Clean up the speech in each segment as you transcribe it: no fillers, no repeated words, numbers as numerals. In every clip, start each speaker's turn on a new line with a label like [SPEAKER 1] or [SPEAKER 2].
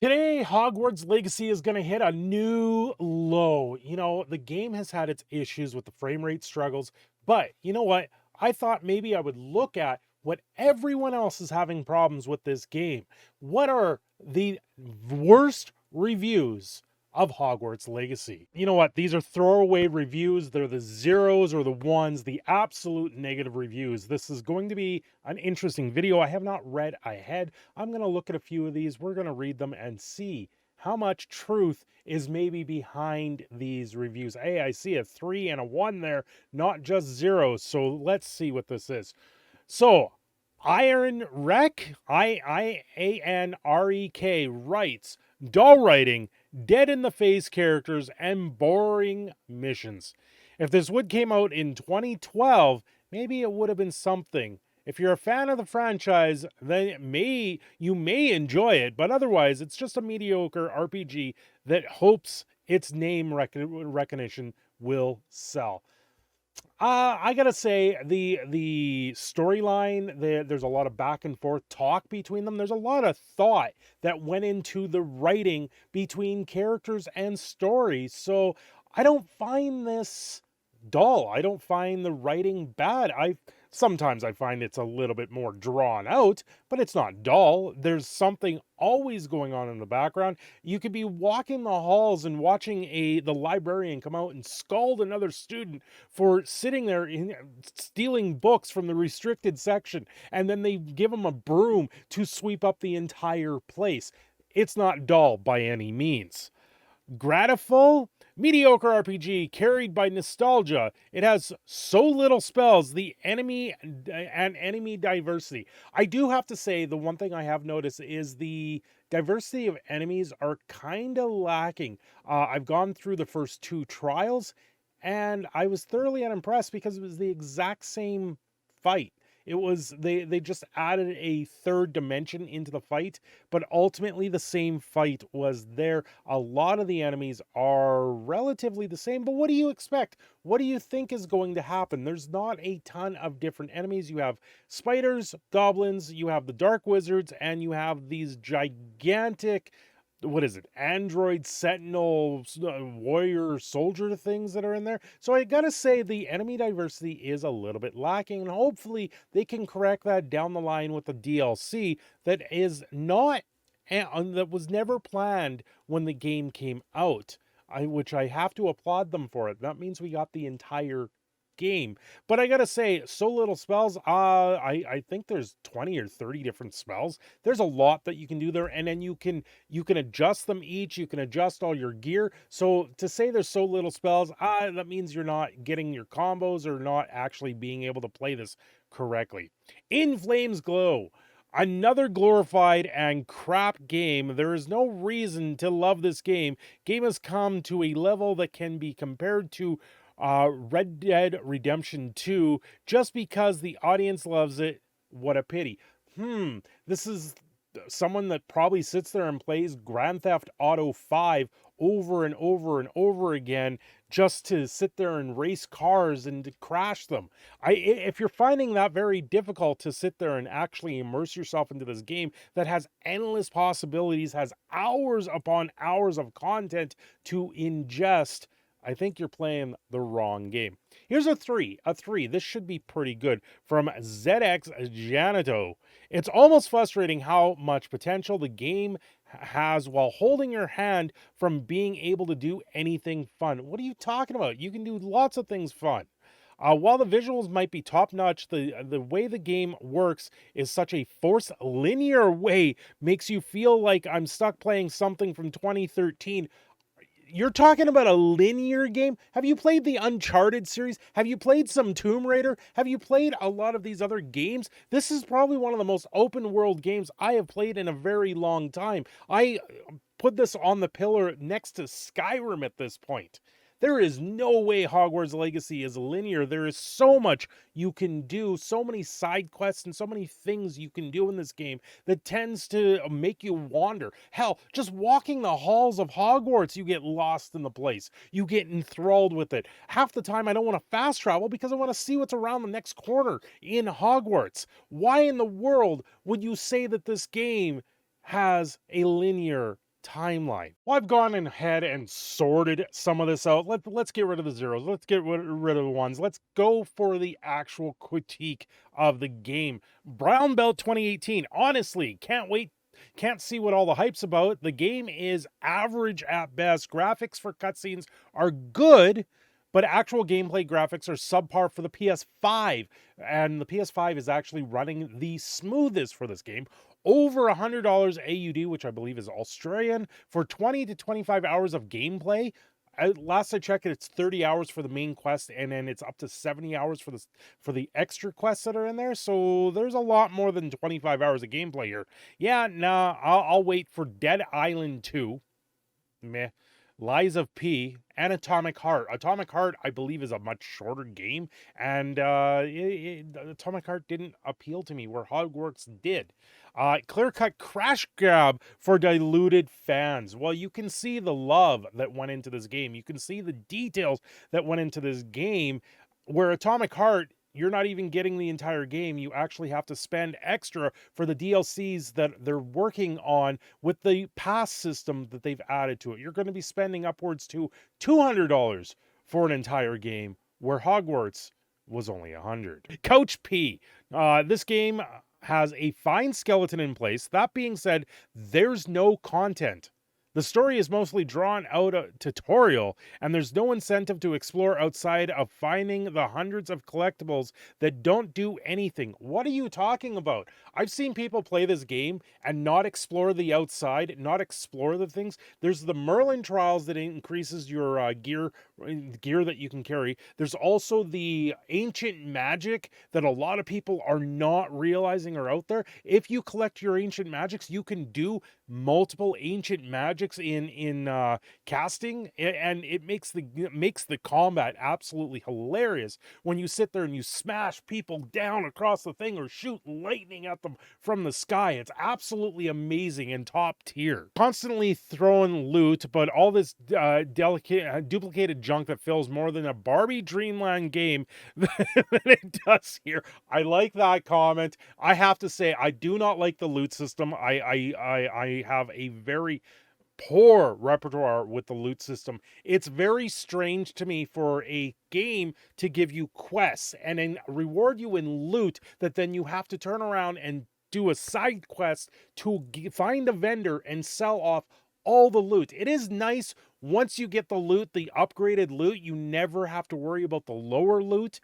[SPEAKER 1] Today, Hogwarts Legacy is going to hit a new low. The game has had its issues with the frame rate struggles, but you know what? I thought maybe I would look at what everyone else is having problems with this game. What are the worst reviews of Hogwarts Legacy? You know what? These are throwaway reviews. They're the zeros or the ones, the absolute negative reviews. This is going to be an interesting video. I have not read ahead. I'm going to look at a few of these. We're going to read them and see how much truth is maybe behind these reviews. Hey, I see a 3 and a 1 there, not just zeros. So let's see what this is. So, Iron Rek, Ianrek writes, dull writing, dead in the face characters, and boring missions. If this would came out in 2012, maybe it would have been something. If you're a fan of the franchise, then you may enjoy it, but otherwise it's just a mediocre RPG that hopes its name recognition will sell. I gotta say the storyline, there's a lot of back and forth talk between them. There's a lot of thought that went into the writing between characters and stories. So I don't find this dull. I don't find the writing bad. Sometimes I find it's a little bit more drawn out, but it's not dull. There's something always going on in the background. You could be walking the halls and watching the librarian come out and scold another student for sitting there stealing books from the restricted section, and then they give them a broom to sweep up the entire place. It's not dull by any means. Gratiful, mediocre RPG carried by nostalgia. It has so little spells, the enemy and enemy diversity. I do have to say, the one thing I have noticed is the diversity of enemies are kind of lacking. I've gone through the first 2 trials, and I was thoroughly unimpressed because it was the exact same fight. It was they just added a third dimension into the fight, but ultimately the same fight was there. A lot of the enemies are relatively the same, but what do you expect? What do you think is going to happen? There's not a ton of different enemies. You have spiders, goblins, you have the dark wizards, and you have these gigantic, what is it, android sentinel warrior soldier things that are in there. So I gotta say the enemy diversity is a little bit lacking, and hopefully they can correct that down the line with the DLC that is not that was never planned when the game came out, which I have to applaud them for it. That means we got the entire game. But I gotta say, so little spells. I think there's 20 or 30 different spells. There's a lot that you can do there, and then you can adjust them each. You can adjust all your gear. So to say there's so little spells, that means you're not getting your combos or not actually being able to play this correctly. In Flames Glow, another glorified and crap game. There is no reason to love this game. Game has come to a level that can be compared to Red Dead Redemption 2 just because the audience loves it. What a pity. This is someone that probably sits there and plays Grand Theft Auto 5 over and over and over again just to sit there and race cars and to crash them. If you're finding that very difficult to sit there and actually immerse yourself into this game that has endless possibilities, has hours upon hours of content to ingest, I think you're playing the wrong game. Here's a 3. This should be pretty good. From ZX Janito. It's almost frustrating how much potential the game has while holding your hand from being able to do anything fun. What are you talking about? You can do lots of things fun. While the visuals might be top-notch, the way the game works is such a forced linear way, makes you feel like I'm stuck playing something from 2013. You're talking about a linear game? Have you played the Uncharted series? Have you played some Tomb Raider? Have you played a lot of these other games? This is probably one of the most open world games I have played in a very long time. I put this on the pillar next to Skyrim at this point. There is no way Hogwarts Legacy is linear. There is so much you can do, so many side quests and so many things you can do in this game that tends to make you wander. Hell, just walking the halls of Hogwarts, you get lost in the place. You get enthralled with it. Half the time I don't want to fast travel because I want to see what's around the next corner in Hogwarts. Why in the world would you say that this game has a linear timeline. Well, I've gone ahead and sorted some of this out. Let's get rid of the zeros. Let's get rid of the ones. Let's go for the actual critique of the game. Brown Belt 2018. Honestly, can't wait. Can't see what all the hype's about. The game is average at best. Graphics for cutscenes are good, but actual gameplay graphics are subpar for the PS5. And the PS5 is actually running the smoothest for this game. Over $100 AUD, which I believe is Australian, for 20 to 25 hours of gameplay. Last I checked, it's 30 hours for the main quest, and then it's up to 70 hours for the extra quests that are in there. So there's a lot more than 25 hours of gameplay here. Yeah, nah, I'll wait for Dead Island 2. Meh. Lies of P and Atomic Heart. Atomic Heart, I believe, is a much shorter game, and Atomic Heart didn't appeal to me where Hogwarts did. Clear-cut crash grab for diluted fans. Well, you can see the love that went into this game. You can see the details that went into this game, where Atomic Heart, you're not even getting the entire game. You actually have to spend extra for the DLCs that they're working on with the pass system that they've added to it. You're going to be spending upwards to $200 for an entire game, where Hogwarts was only $100. Couch P. This game has a fine skeleton in place. That being said, there's no content. The story is mostly drawn out a tutorial, and there's no incentive to explore outside of finding the hundreds of collectibles that don't do anything. What are you talking about? I've seen people play this game and not explore the outside, not explore the things. There's the Merlin trials that increases your gear that you can carry. There's also the ancient magic that a lot of people are not realizing are out there. If you collect your ancient magics, you can do multiple ancient magics in casting, and it makes the combat absolutely hilarious when you sit there and you smash people down across the thing or shoot lightning at them from the sky. It's absolutely amazing and top tier. Constantly throwing loot, but all this duplicated junk that fills more than a Barbie Dreamland game than it does here. I like that comment. I have to say, I do not like the loot system. I have a very poor repertoire with the loot system. It's very strange to me for a game to give you quests and then reward you in loot that then you have to turn around and do a side quest to find a vendor and sell off all the loot. It is nice once you get the loot, the upgraded loot, you never have to worry about the lower loot.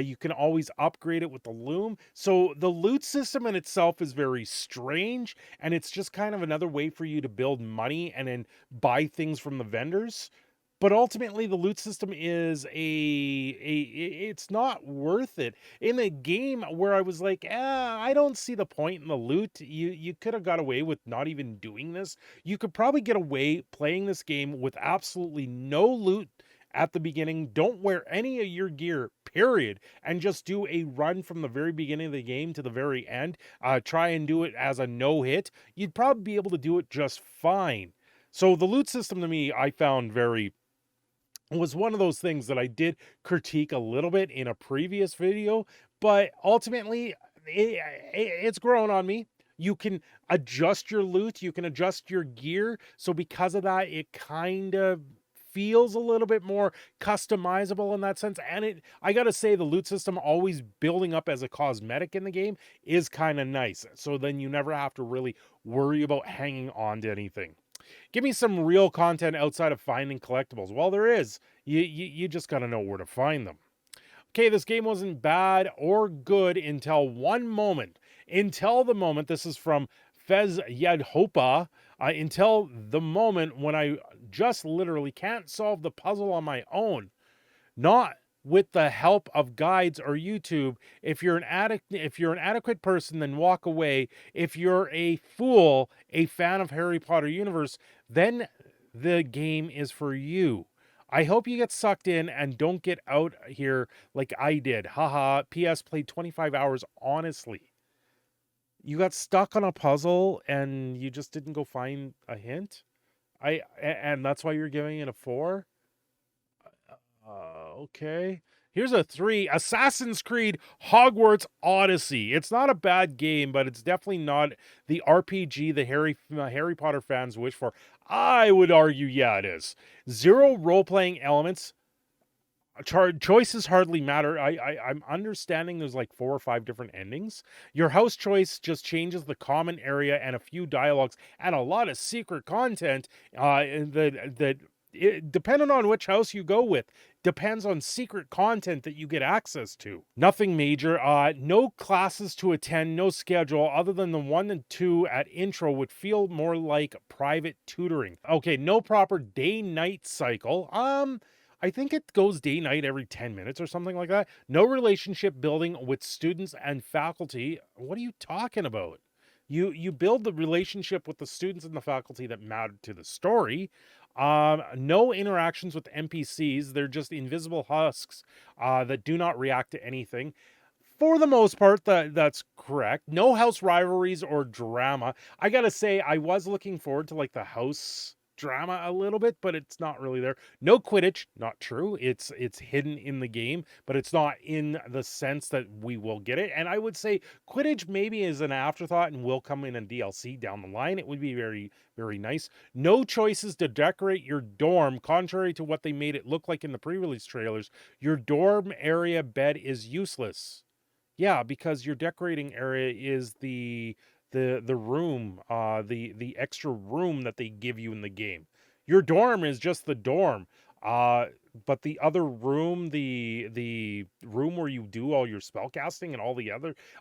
[SPEAKER 1] You can always upgrade it with the loom. So the loot system in itself is very strange, and it's just kind of another way for you to build money and then buy things from the vendors. But ultimately, the loot system is it's not worth it. In a game where I was like, I don't see the point in the loot. You could have got away with not even doing this. You could probably get away playing this game with absolutely no loot at the beginning. Don't wear any of your gear, period, and just do a run from the very beginning of the game to the very end. Try and do it as a no-hit. You'd probably be able to do it just fine. So the loot system to me, I found was one of those things that I did critique a little bit in a previous video, but ultimately it's grown on me. You can adjust your loot, you can adjust your gear, so because of that, it kind of feels a little bit more customizable in that sense. And I gotta say, the loot system always building up as a cosmetic in the game is kind of nice, so then you never have to really worry about hanging on to anything. Give me some real content outside of finding collectibles. Well, there is. You just got to know where to find them. Okay, this game wasn't bad or good until one moment. Until the moment, this is from Fez Yadhopa, until the moment when I just literally can't solve the puzzle on my own. Not with the help of guides or YouTube. If you're an adequate person, then walk away. If you're a fool, a fan of Harry Potter universe, then the game is for you. I hope you get sucked in and don't get out here like I did. Haha. PS played 25 hours honestly. You got stuck on a puzzle and you just didn't go find a hint? And that's why you're giving it a 4? Okay. Here's a 3, Assassin's Creed Hogwarts Odyssey. It's not a bad game, but it's definitely not the RPG the Harry Potter fans wish for. I would argue, yeah, it is. Zero role-playing elements. Choices hardly matter. I'm understanding there's like 4 or 5 different endings. Your house choice just changes the common area and a few dialogues and a lot of secret content. Depending on which house you go with, depends on secret content that you get access to. Nothing major. No classes to attend, no schedule other than the 1 and 2 at intro would feel more like private tutoring. Okay, no proper day-night cycle. I think it goes day night every 10 minutes or something like that. No relationship building with students and faculty. What are you talking about? You build the relationship with the students and the faculty that matter to the story. No interactions with NPCs. They're just invisible husks that do not react to anything. For the most part, that's correct. No house rivalries or drama. I gotta say, I was looking forward to like the house drama a little bit, but it's not really there. No Quidditch, not true. It's hidden in the game, but it's not in the sense that we will get it. And I would say Quidditch maybe is an afterthought and will come in a DLC down the line. It would be very, very nice. No choices to decorate your dorm, contrary to what they made it look like in the pre-release trailers. Your dorm area bed is useless. Yeah, because your decorating area is the room, the extra room that they give you in the game. Your dorm is just the dorm. Uh, but the other room, the room where you do all your spell casting and all the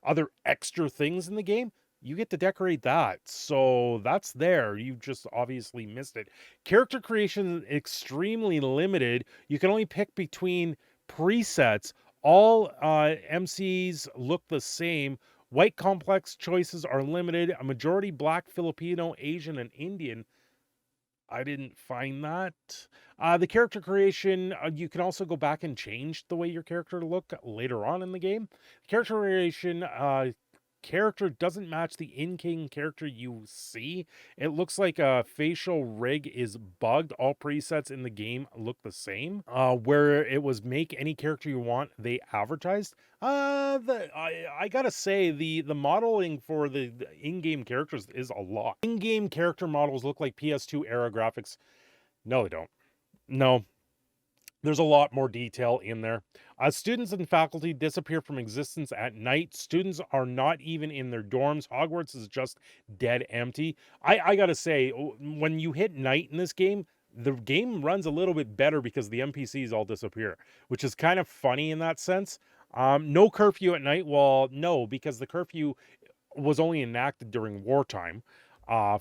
[SPEAKER 1] other extra things in the game, you get to decorate that. So that's there. You just obviously missed it. Character creation extremely limited. You can only pick between presets. All MCs look the same. White complex choices are limited. A majority black, Filipino, Asian, and Indian. I didn't find that. The character creation, you can also go back and change the way your character look later on in the game. Character creation, character doesn't match the in-game character you see. It looks like a facial rig is bugged. All presets in the game look the same. Where it was make any character you want, they advertised. I gotta say the modeling for the in-game characters is a lot. In-game character models look like PS2 era graphics. No, they don't. No, there's a lot more detail in there. Students and faculty disappear from existence at night. Students are not even in their dorms. Hogwarts is just dead empty. I gotta say, when you hit night in this game, the game runs a little bit better because the NPCs all disappear, which is kind of funny in that sense. No curfew at night. Well, no, because the curfew was only enacted during wartime.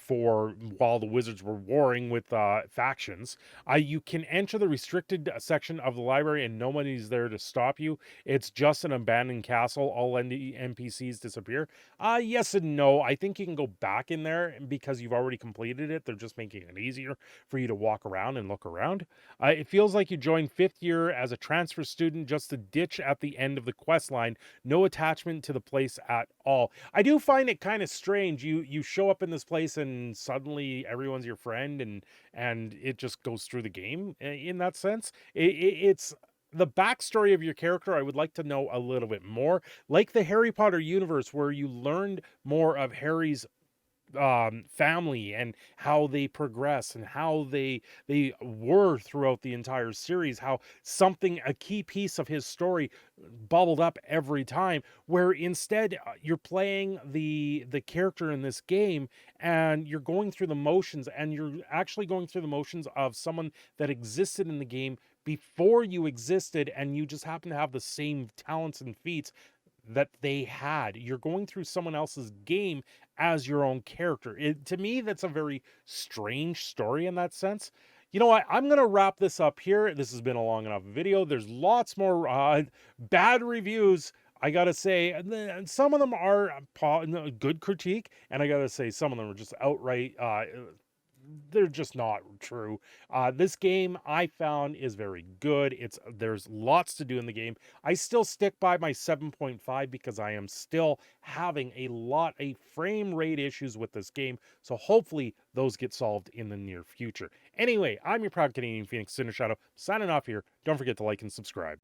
[SPEAKER 1] For while the wizards were warring with factions. You can enter the restricted section of the library and nobody's there to stop you. It's just an abandoned castle. All NPCs disappear. Yes and no. I think you can go back in there because you've already completed it. They're just making it easier for you to walk around and look around. It feels like you joined 5th year as a transfer student just to ditch at the end of the quest line. No attachment to the place at all. I do find it kind of strange. You show up in this place and suddenly everyone's your friend and it just goes through the game in that sense. It's the backstory of your character. I would like to know a little bit more, like the Harry Potter universe, where you learned more of Harry's family and how they progress and how they were throughout the entire series, how a key piece of his story bubbled up every time, where instead you're playing the character in this game and you're going through the motions, and you're actually going through the motions of someone that existed in the game before you existed, and you just happen to have the same talents and feats that they had. You're going through someone else's game as your own character. To me, that's a very strange story in that sense. You know what? I'm going to wrap this up here. This has been a long enough video. There's lots more bad reviews. I got to say, and some of them are good critique, and I got to say some of them are just outright they're just not true. This game I found is very good. There's lots to do in the game. I still stick by my 7.5 because I am still having a frame rate issues with this game. So hopefully those get solved in the near future. Anyway, I'm your proud Canadian Phoenix Cinder Shadow, signing off here. Don't forget to like and subscribe.